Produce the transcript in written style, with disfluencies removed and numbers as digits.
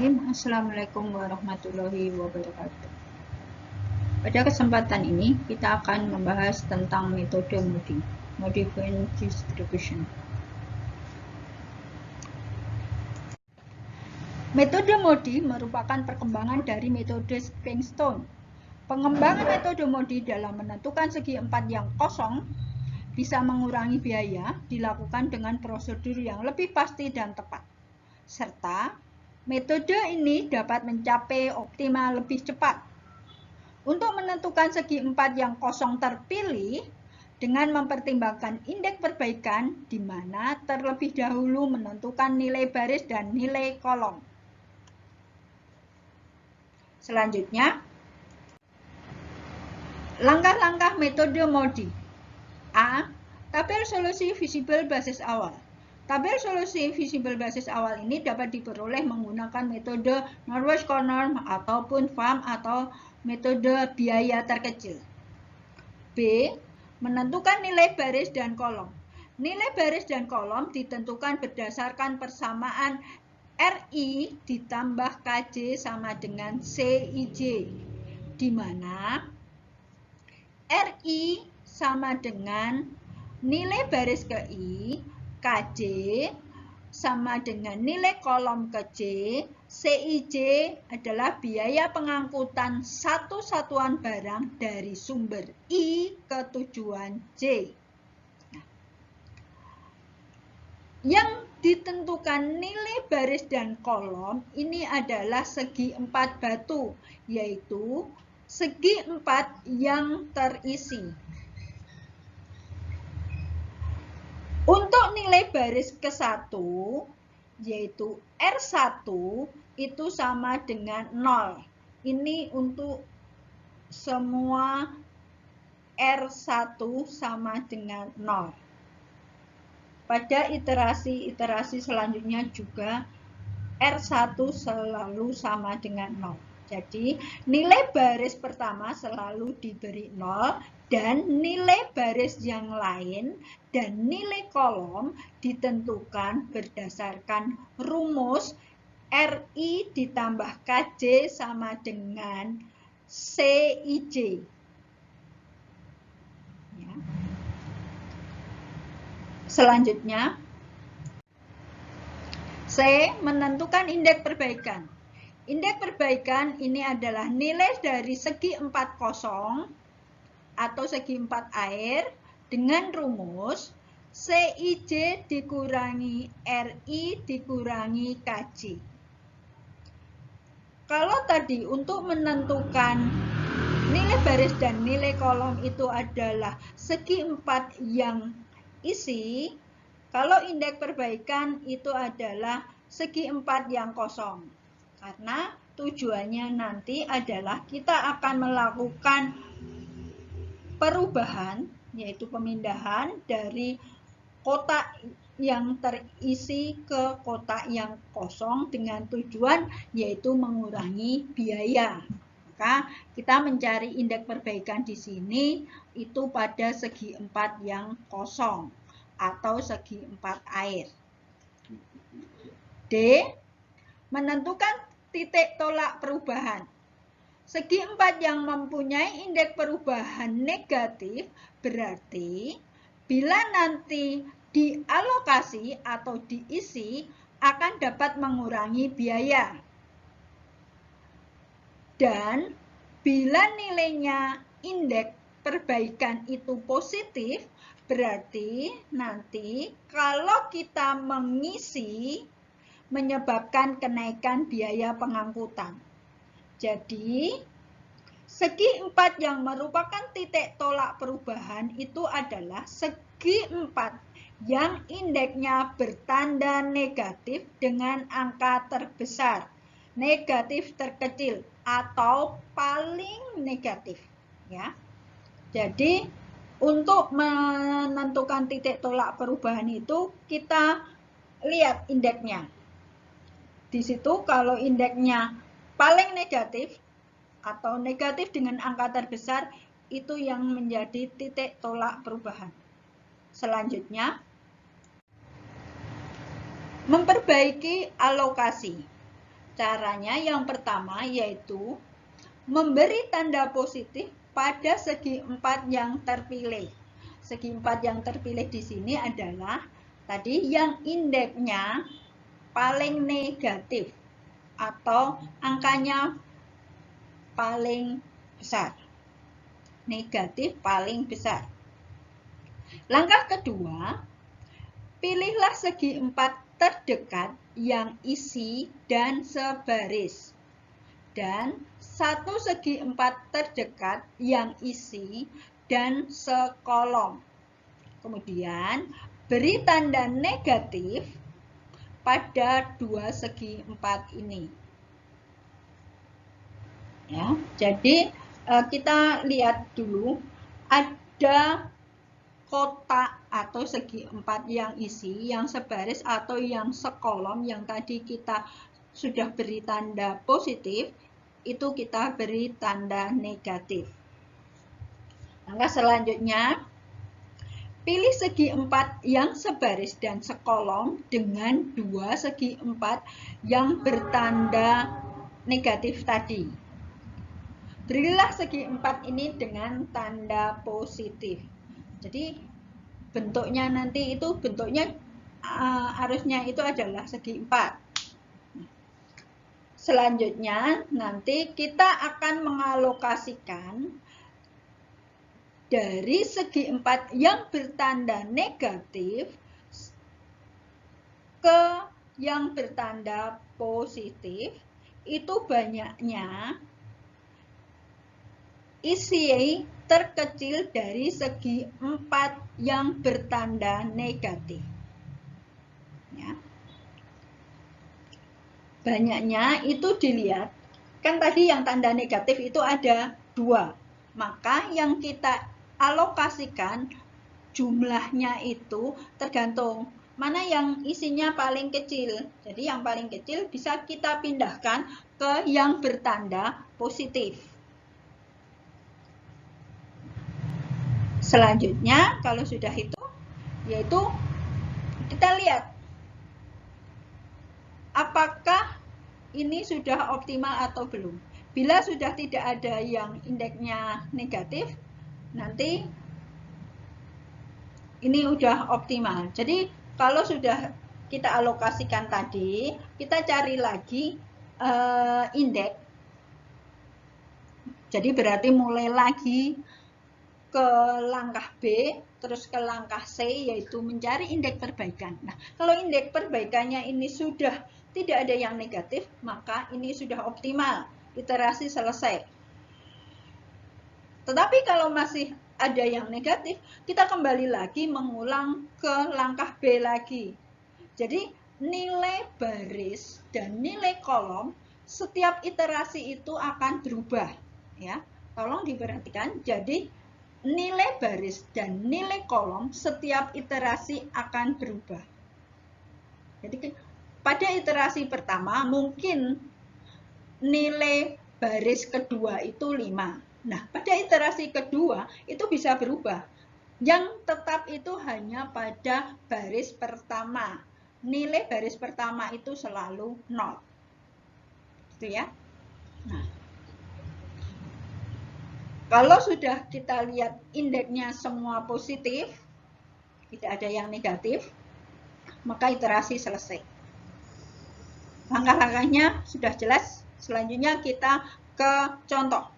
Bismillahirrahmanirrahim. Assalamualaikum warahmatullahi wabarakatuh. Pada kesempatan ini kita akan membahas tentang metode Modi, Modified Distribution. Metode Modi merupakan perkembangan dari metode Stepping Stone. Pengembangan metode Modi dalam menentukan segi empat yang kosong bisa mengurangi biaya dilakukan dengan prosedur yang lebih pasti dan tepat, serta metode ini dapat mencapai optimal lebih cepat. Untuk menentukan segi empat yang kosong terpilih dengan mempertimbangkan indeks perbaikan di mana terlebih dahulu menentukan nilai baris dan nilai kolom. Selanjutnya, langkah-langkah metode Modi. A. Tabel solusi visible basis awal. Tabel solusi visible basis awal ini dapat diperoleh menggunakan metode Northwest Corner ataupun FAM atau metode biaya terkecil. B. Menentukan nilai baris dan kolom. Nilai baris dan kolom ditentukan berdasarkan persamaan RI ditambah KJ sama dengan CIJ, di mana RI sama dengan nilai baris ke I, KJ sama dengan nilai kolom ke J, CIJ adalah biaya pengangkutan satu satuan barang dari sumber I ke tujuan J. Nah, yang ditentukan nilai baris dan kolom ini adalah segi empat batu, yaitu segi empat yang terisi. Untuk nilai baris ke-1, yaitu R1, itu sama dengan 0. Ini untuk semua R1 sama dengan 0. Pada iterasi selanjutnya juga R1 selalu sama dengan 0. Jadi nilai baris pertama selalu diberi 0 dan nilai baris yang lain dan nilai kolom ditentukan berdasarkan rumus RI ditambah KJ sama dengan CIJ. Ya. Selanjutnya, C. Menentukan indeks perbaikan. Indeks perbaikan ini adalah nilai dari segi 4 kosong atau segi 4 air dengan rumus CIJ dikurangi RI dikurangi KJ. Kalau tadi untuk menentukan nilai baris dan nilai kolom itu adalah segi 4 yang isi, kalau indeks perbaikan itu adalah segi 4 yang kosong. Karena tujuannya nanti adalah kita akan melakukan perubahan, yaitu pemindahan dari kotak yang terisi ke kotak yang kosong dengan tujuan yaitu mengurangi biaya. Maka kita mencari indeks perbaikan di sini itu pada segi 4 yang kosong atau segi 4 air. D. Menentukan titik tolak perubahan. Segi 4 yang mempunyai indeks perubahan negatif berarti bila nanti dialokasi atau diisi akan dapat mengurangi biaya. Dan bila nilainya indeks perbaikan itu positif, berarti nanti kalau kita mengisi menyebabkan kenaikan biaya pengangkutan. Jadi, segi 4 yang merupakan titik tolak perubahan itu adalah segi 4 yang indeksnya bertanda negatif dengan angka terbesar, negatif terkecil, atau paling negatif. Ya. Jadi, untuk menentukan titik tolak perubahan itu, kita lihat indeksnya. Di situ kalau indeksnya paling negatif atau negatif dengan angka terbesar itu yang menjadi titik tolak perubahan. Selanjutnya, memperbaiki alokasi. Caranya yang pertama yaitu memberi tanda positif pada segi 4 yang terpilih. Segi 4 yang terpilih di sini adalah tadi yang indeksnya paling negatif atau angkanya paling besar. Negatif paling besar. Langkah kedua, pilihlah segi 4 terdekat yang isi dan sebaris. Dan satu segi 4 terdekat yang isi dan sekolom. Kemudian beri tanda negatif pada dua segi 4 ini. Ya, jadi kita lihat dulu ada kotak atau segi 4 yang isi, yang sebaris atau yang sekolom yang tadi kita sudah beri tanda positif, itu kita beri tanda negatif. Langkah selanjutnya, pilih segi 4 yang sebaris dan sekolom dengan dua segi 4 yang bertanda negatif tadi. Berilah segi 4 ini dengan tanda positif. Jadi bentuknya nanti itu harusnya itu adalah segi 4. Selanjutnya nanti kita akan mengalokasikan dari segi 4 yang bertanda negatif ke yang bertanda positif. Itu banyaknya isi terkecil dari segi 4 yang bertanda negatif. Ya. Banyaknya itu dilihat, kan tadi yang tanda negatif itu ada 2. Maka yang kita alokasikan jumlahnya itu tergantung mana yang isinya paling kecil. Jadi yang paling kecil bisa kita pindahkan ke yang bertanda positif. Selanjutnya, kalau sudah itu, yaitu kita lihat apakah ini sudah optimal atau belum. Bila sudah tidak ada yang indeksnya negatif, nanti ini udah optimal. Jadi kalau sudah kita alokasikan tadi, kita cari lagi indeks. Jadi berarti mulai lagi ke langkah B, terus ke langkah C, yaitu mencari indeks perbaikan. Nah, kalau indeks perbaikannya ini sudah tidak ada yang negatif, maka ini sudah optimal, iterasi selesai. Tetapi kalau masih ada yang negatif, kita kembali lagi mengulang ke langkah B lagi. Jadi nilai baris dan nilai kolom setiap iterasi itu akan berubah, ya. Tolong diperhatikan. Jadi nilai baris dan nilai kolom setiap iterasi akan berubah. Jadi pada iterasi pertama mungkin nilai baris kedua itu 5. Nah, pada iterasi kedua itu bisa berubah. Yang tetap itu hanya pada baris pertama. Nilai baris pertama itu selalu 0. Gitu ya. Nah, kalau sudah kita lihat indeksnya semua positif, tidak ada yang negatif, maka iterasi selesai. Langkah-langkahnya sudah jelas. Selanjutnya kita ke contoh.